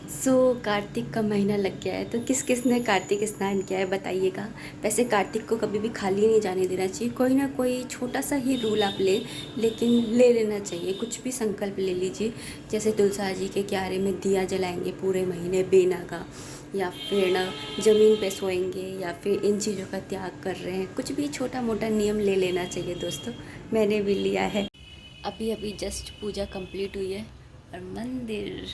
कार्तिक का महीना लग गया है, तो किस किस ने कार्तिक स्नान किया है बताइएगा। वैसे कार्तिक को कभी भी खाली नहीं जाने देना चाहिए। कोई ना कोई छोटा सा ही रूल आप लेकिन ले लेना चाहिए। कुछ भी संकल्प ले लीजिए, जैसे तुलसा जी के क्यारे में दिया जलाएंगे पूरे महीने बेना का, या फिर ना ज़मीन पे सोएंगे, या फिर इन चीज़ों का त्याग कर रहे हैं। कुछ भी छोटा मोटा नियम ले लेना चाहिए दोस्तों। मैंने भी लिया है। अभी अभी जस्ट पूजा कंप्लीट हुई है और मंदिर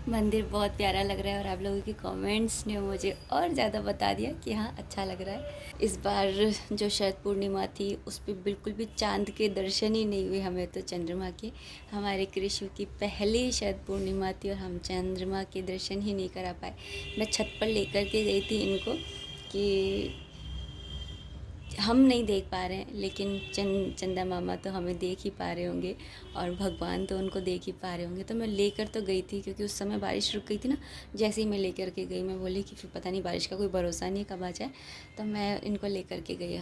मंदिर बहुत प्यारा लग रहा है, और आप लोगों के कमेंट्स ने मुझे और ज़्यादा बता दिया कि हाँ अच्छा लग रहा है। इस बार जो शरद पूर्णिमा थी उस पर बिल्कुल भी चांद के दर्शन ही नहीं हुए हमें, तो चंद्रमा के। हमारे कृषि की पहली शरद पूर्णिमा थी और हम चंद्रमा के दर्शन ही नहीं करा पाए। मैं छत पर लेकर के गई थी इनको कि हम नहीं देख पा रहे हैं, लेकिन चंदा मामा तो हमें देख ही पा रहे होंगे और भगवान तो उनको देख ही पा रहे होंगे। तो मैं लेकर तो गई थी, क्योंकि उस समय बारिश रुक गई थी ना। जैसे ही मैं लेकर के गई, मैं बोली कि फिर पता नहीं बारिश का कोई भरोसा नहीं कब आ जाए, तो मैं इनको लेकर के गई।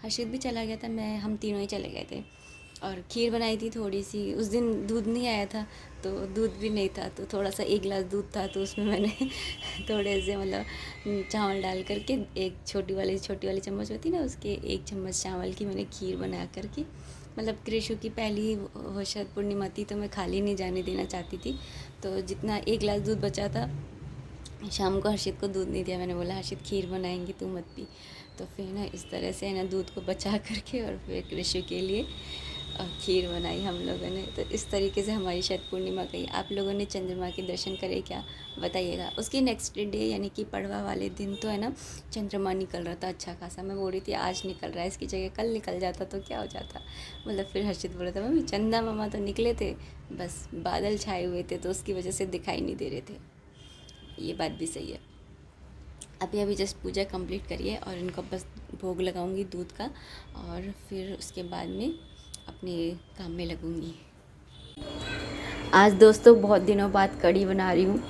हर्षित भी चला गया था, हम तीनों ही चले गए थे। और खीर बनाई थी थोड़ी सी। उस दिन दूध नहीं आया था, तो दूध भी नहीं था, तो थोड़ा सा एक गिलास दूध था, तो उसमें मैंने थोड़े से मतलब चावल डाल करके, एक छोटी वाली चम्मच होती ना, उसके एक चम्मच चावल की मैंने खीर बना करके, मतलब कृषु की पहली वो शरद पूर्णिमा थी, तो मैं खाली नहीं जाने देना चाहती थी। तो जितना एक गिलास दूध बचा था, शाम को हर्षित को दूध नहीं दिया। मैंने बोला हर्षित खीर बनाएंगी, तू मत पी। तो फिर ना इस तरह से ना दूध को बचा करके और फिर कृषि के लिए और खीर बनाई हम लोगों ने। तो इस तरीके से हमारी शरद पूर्णिमा गई। आप लोगों ने चंद्रमा के दर्शन करे क्या बताइएगा। उसके नेक्स्ट डे यानी कि पड़वा वाले दिन तो है ना चंद्रमा निकल रहा था अच्छा खासा। मैं बोल रही थी आज निकल रहा है, इसकी जगह कल निकल जाता तो क्या हो जाता। मतलब फिर हर्षित बोल रहा था मम्मी चंदा मामा तो निकले थे, बस बादल छाए हुए थे तो उसकी वजह से दिखाई नहीं दे रहे थे। ये बात भी सही है। अभी अभी जस्ट पूजा कंप्लीट करिए और इनको बस भोग लगाऊंगी दूध का, और फिर उसके बाद में अपने काम में लगूंगी। आज दोस्तों बहुत दिनों बाद कढ़ी बना रही हूँ।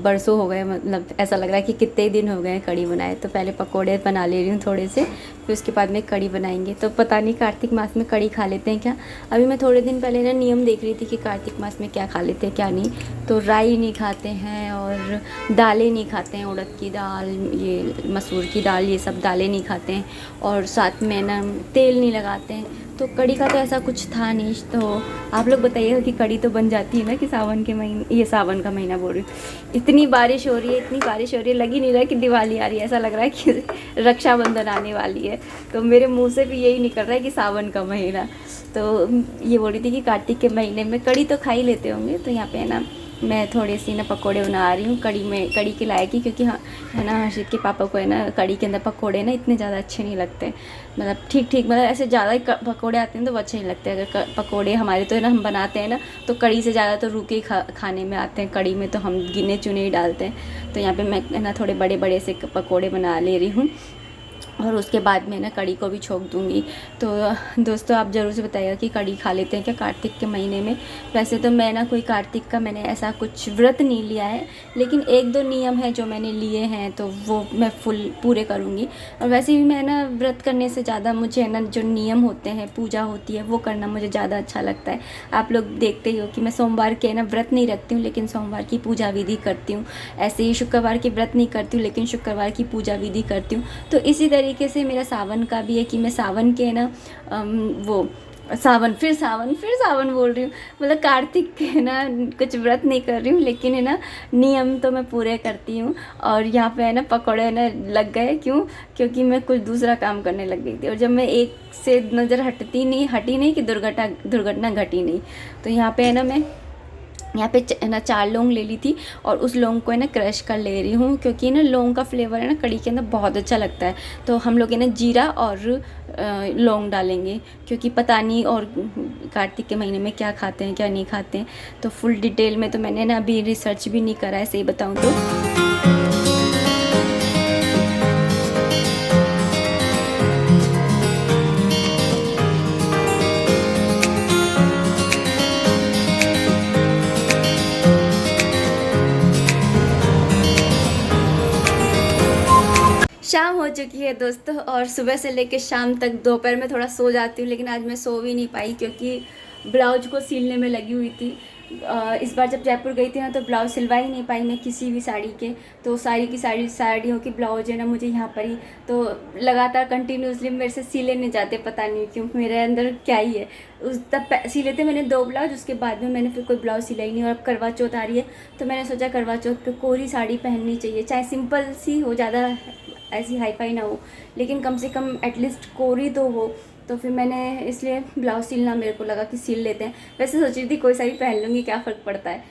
बरसों हो गए, मतलब ऐसा लग रहा है कि कितने ही दिन हो गए हैं कढ़ी बनाए। तो पहले पकोड़े बना ले रही हूँ थोड़े से, फिर उसके बाद में कढ़ी बनाएंगे। तो पता नहीं कार्तिक मास में कढ़ी खा लेते हैं क्या। अभी मैं थोड़े दिन पहले ना नियम देख रही थी कि कार्तिक मास में क्या खा लेते हैं क्या नहीं। तो राई नहीं खाते हैं और दालें नहीं खाते हैं, उड़द की दाल, ये मसूर की दाल, ये सब दालें नहीं खाते हैं। और साथ में ना तेल नहीं लगाते हैं। तो कढ़ी का तो ऐसा कुछ था नहीं। तो आप लोग बताइएगा कि कढ़ी तो बन जाती है ना कि सावन के महीने, ये सावन का महीना बोल रही हूँ। इतनी बारिश हो रही है, इतनी बारिश हो रही है, लग ही नहीं रहा है कि दिवाली आ रही है। ऐसा लग रहा है कि रक्षाबंधन आने वाली है। तो मेरे मुंह से भी यही निकल रहा है कि सावन का महीना। तो ये बोल रही थी कि कार्तिक के महीने में कढ़ी तो खा ही लेते होंगे। तो यहाँ पे है ना मैं थोड़ी सी ना पकोड़े बना रही हूँ कढ़ी के लायक ही, क्योंकि हाँ है ना हर्षित के पापा को है ना कढ़ी के अंदर पकोड़े ना इतने ज़्यादा अच्छे नहीं लगते। मतलब ठीक ठीक, मतलब ऐसे ज़्यादा ही पकोड़े आते हैं तो वो अच्छे नहीं लगते। अगर पकोड़े हमारे तो है ना हम बनाते हैं ना, तो कढ़ी से ज़्यादा तो रूखे खाने में आते हैं। कढ़ी में तो हम गिने चुने ही डालते हैं। तो यहाँ पे मैं है ना थोड़े बड़े बड़े से पकोड़े बना ले रही हूँ, और उसके बाद में ना कढ़ी को भी छोंक दूँगी। तो दोस्तों आप ज़रूर से बताइएगा कि कढ़ी खा लेते हैं क्या कार्तिक के महीने में। वैसे तो मैं ना कोई कार्तिक का मैंने ऐसा कुछ व्रत नहीं लिया है, लेकिन एक दो नियम है जो मैंने लिए हैं, तो वो मैं फुल पूरे करूँगी। और वैसे भी मैं ना व्रत करने से ज़्यादा मुझे ना जो नियम होते हैं, पूजा होती है, वो करना मुझे ज़्यादा अच्छा लगता है। आप लोग देखते ही हो कि मैं सोमवार के ना व्रत नहीं रखती हूँ, लेकिन सोमवार की पूजा विधि करती हूँ। ऐसे ही शुक्रवार की व्रत नहीं करती हूँ, लेकिन शुक्रवार की पूजा विधि करती हूँ। तो इसी तरीके से मेरा सावन का भी है कि मैं सावन के ना वो सावन बोल रही हूँ, मतलब कार्तिक के ना कुछ व्रत नहीं कर रही हूँ, लेकिन है ना नियम तो मैं पूरे करती हूँ। और यहाँ पे है ना पकौड़े ना लग गए, क्यों? क्योंकि मैं कुछ दूसरा काम करने लग गई थी, और जब मैं एक से नज़र हटी नहीं कि दुर्घटना घटी नहीं। तो यहाँ पे है ना मैं यहाँ पे है ना 4 लौंग ले ली थी, और उस लौंग को है ना क्रश कर ले रही हूँ, क्योंकि ना लौंग का फ्लेवर है ना कढ़ी के अंदर बहुत अच्छा लगता है। तो हम लोग है ना जीरा और लौंग डालेंगे, क्योंकि पता नहीं और कार्तिक के महीने में क्या खाते हैं क्या नहीं खाते हैं। तो फुल डिटेल में तो मैंने ना अभी रिसर्च भी नहीं करा है, सही बताऊँ तो। शाम हो चुकी है दोस्तों, और सुबह से लेकर शाम तक दोपहर में थोड़ा सो जाती हूँ, लेकिन आज मैं सो भी नहीं पाई क्योंकि ब्लाउज को सिलने में लगी हुई थी। इस बार जब जयपुर गई थी ना तो ब्लाउज़ सिलवा ही नहीं पाई मैं किसी भी साड़ी के। तो सारी की सारी साड़ियों के ब्लाउज है ना मुझे यहाँ पर ही तो लगातार कंटिन्यूसली मेरे से सिले नहीं जाते, पता नहीं क्यों, मेरे अंदर क्या ही है। उस तब सिले थे मैंने 2 ब्लाउज, उसके बाद में मैंने फिर कोई ब्लाउज सिला ही नहीं। और अब करवा चौथ आ रही है तो मैंने सोचा करवा चौथ पे कोरी साड़ी पहननी चाहिए, चाहे सिंपल सी हो, ज़्यादा ऐसी हाई फाई ना हो, लेकिन कम से कम एटलीस्ट कोरी तो हो। तो फिर मैंने इसलिए ब्लाउज सिलना मेरे को लगा कि सिल लेते हैं। वैसे सोच रही थी कोई सा भी पहन लूँगी, क्या फ़र्क पड़ता है,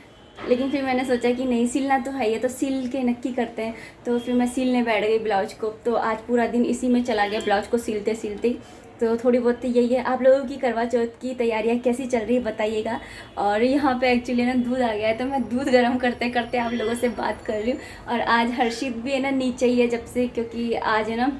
लेकिन फिर मैंने सोचा कि नहीं, सिलना तो है ही, तो सिल के नक्की करते हैं। तो फिर मैं सिलने बैठ गई ब्लाउज को। तो आज पूरा दिन इसी में चला गया, ब्लाउज को सिलते सिलते। तो थोड़ी बहुत तो यही है। आप लोगों की करवा चौथ की तैयारियां कैसी चल रही है बताइएगा। और यहाँ पे एक्चुअली ना दूध आ गया है तो मैं दूध गर्म करते करते आप लोगों से बात कर रही हूँ। और आज हर्षित भी है ना नीचे ही है जब से, क्योंकि आज है ना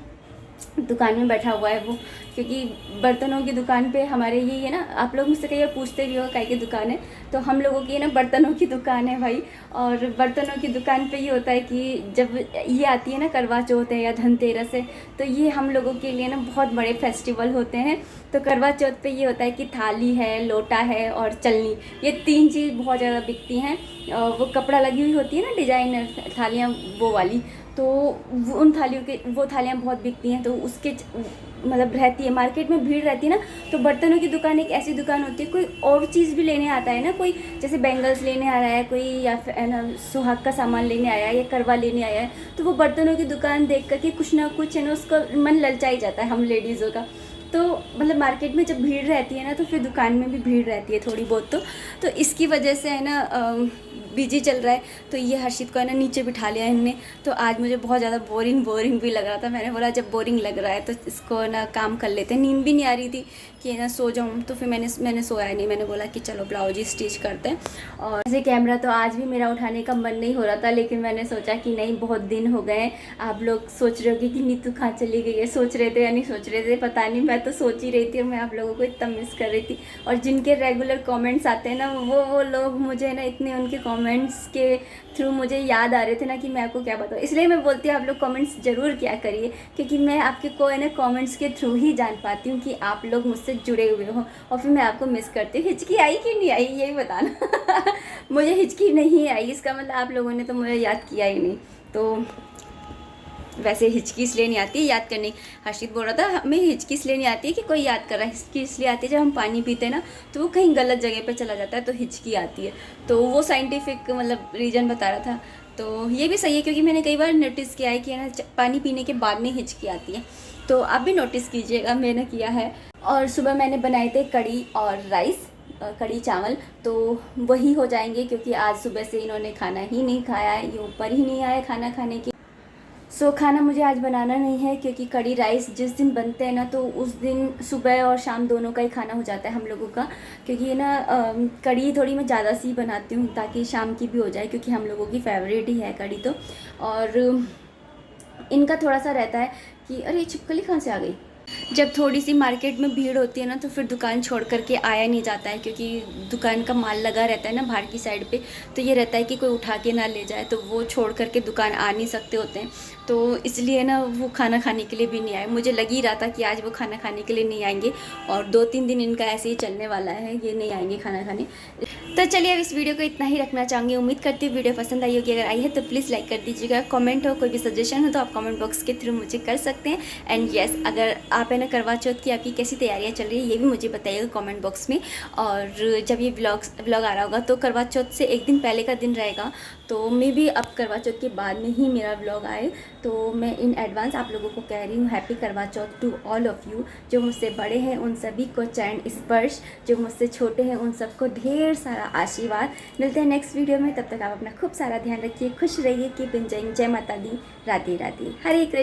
दुकान में बैठा हुआ है वो, क्योंकि बर्तनों की दुकान पे हमारे यही है ना, आप लोग मुझसे कई बार पूछते भी हो काहे की दुकान है, तो हम लोगों की ना बर्तनों की दुकान है भाई। और बर्तनों की दुकान पे ये होता है कि जब ये आती है ना करवा चौथ है या धनतेरस है, तो ये हम लोगों के लिए ना बहुत बड़े फेस्टिवल होते हैं। तो करवा चौथ पे ये होता है कि थाली है, लोटा है और चलनी, ये 3 चीज़ बहुत ज़्यादा बिकती हैं। वो कपड़ा लगी हुई होती है ना डिजाइनर थालियाँ, वो वाली, तो उन थालियों के वो थालियाँ बहुत बिकती हैं। तो उसके मतलब रहती है, मार्केट में भीड़ रहती है ना। तो बर्तनों की दुकान एक ऐसी दुकान होती है, कोई और चीज़ भी लेने आता है ना, कोई जैसे बैंगल्स लेने आ रहा है कोई, या फिर ना सुहाग का सामान लेने आया है या करवा लेने आया है, तो वो बर्तनों की दुकान देख करके कुछ ना कुछ है ना उसका मन ललचा ही जाता है हम लेडीज़ों का। तो मतलब मार्केट में जब भीड़ रहती है ना तो फिर दुकान में भी भीड़ रहती है थोड़ी बहुत। तो इसकी वजह से है ना बिजी चल रहा है। तो ये हर्षित को है ना नीचे बिठा लिया इनने। तो आज मुझे बहुत ज़्यादा बोरिंग भी लग रहा था। मैंने बोला जब बोरिंग लग रहा है तो इसको ना काम कर लेते हैं। नींद भी नहीं आ रही थी कि ना सो जाऊँ, तो फिर मैंने सोया नहीं। मैंने बोला कि चलो ब्लाउज ही स्टिच करते हैं। और ऐसे कैमरा तो आज भी मेरा उठाने का मन नहीं हो रहा था, लेकिन मैंने सोचा कि नहीं, बहुत दिन हो गए। आप लोग सोच रहे हो कि नीतू कहाँ चली गई है, सोच रहे थे या नहीं सोच रहे थे पता नहीं, मैं तो सोच ही रही थी। और मैं आप लोगों को इतना मिस कर रही थी। और जिनके रेगुलर कमेंट्स आते हैं ना, वो लोग मुझे ना इतने उनके कमेंट्स के थ्रू मुझे याद आ रहे थे ना कि मैं आपको क्या बताऊँ। इसलिए मैं बोलती हूँ आप लोग कमेंट्स ज़रूर किया करिए, क्योंकि मैं आपके को है ना कमेंट्स के थ्रू ही जान पाती हूँ कि आप लोग मुझसे जुड़े हुए हो। और फिर मैं आपको मिस करती हूँ। हिचकी आई कि नहीं आई यही बताना। मुझे हिचकी नहीं आई, इसका मतलब आप लोगों ने तो मुझे याद किया ही नहीं। तो वैसे हिचकी इसलिए नहीं आती है याद करने। हर्षित बोल रहा था हमें हिचकी इसलिए नहीं आती है कि कोई याद कर रहा है, हिचकी इसलिए आती है जब हम पानी पीते हैं ना तो वो कहीं गलत जगह पे चला जाता है तो हिचकी आती है। तो वो साइंटिफिक मतलब रीज़न बता रहा था। तो ये भी सही है, क्योंकि मैंने कई बार नोटिस किया है कि ना पानी पीने के बाद में हिचकी आती है। तो आप भी नोटिस कीजिएगा, मैंने किया है। और सुबह मैंने बनाए थे कड़ी और राइस, कड़ी चावल, तो वही हो जाएंगे, क्योंकि आज सुबह से इन्होंने खाना ही नहीं खाया है, ये ऊपर ही नहीं आए खाना खाने की। खाना मुझे आज बनाना नहीं है, क्योंकि कड़ी राइस जिस दिन बनते हैं ना तो उस दिन सुबह और शाम दोनों का ही खाना हो जाता है हम लोगों का। क्योंकि ये ना कड़ी थोड़ी मैं ज़्यादा सी बनाती हूँ ताकि शाम की भी हो जाए, क्योंकि हम लोगों की फेवरेट ही है कड़ी तो। और इनका थोड़ा सा रहता है कि अरे ये छिपकली कहाँ से आ गई। जब थोड़ी सी मार्केट में भीड़ होती है ना तो फिर दुकान छोड़ करके आया नहीं जाता है, क्योंकि दुकान का माल लगा रहता है ना बाहर की साइड पे। तो ये रहता है कि कोई उठा के ना ले जाए, तो वो छोड़ करके दुकान आ नहीं सकते होते हैं। तो इसलिए ना वो खाना खाने के लिए भी नहीं आए। मुझे लग ही रहा था कि आज वो खाना खाने के लिए नहीं आएंगे, और 2-3 दिन इनका ऐसे ही चलने वाला है, ये नहीं आएंगे खाना खाने। तो चलिए अब इस वीडियो को इतना ही रखना चाहूँगी। उम्मीद करती हूँ वीडियो पसंद आई होगी। अगर आई है तो प्लीज़ लाइक कर दीजिएगा। कमेंट हो, कोई भी सजेशन हो तो आप कमेंट बॉक्स के थ्रू मुझे कर सकते हैं। एंड येस, अगर आप है ना करवा चौथ की आपकी कैसी तैयारियां चल रही है ये भी मुझे बताइएगा कमेंट बॉक्स में। और जब ये व्लॉग आ रहा होगा तो करवा चौथ से एक दिन पहले का दिन रहेगा, तो मे भी अब करवा चौथ के बाद में ही मेरा व्लॉग आए। तो मैं इन एडवांस आप लोगों को कह रही हूँ हैप्पी करवा चौथ टू ऑल ऑफ़ यू। जो मुझसे बड़े हैं उन सभी को चरण स्पर्श, जो मुझसे छोटे हैं उन सबको ढेर सारा आशीर्वाद। मिलते हैं नेक्स्ट वीडियो में, तब तक आप अपना खूब सारा ध्यान रखिए, खुश रहिए, कीप एंजॉयिंग। जय माता दी, राधे राधे, हरे कृष्ण।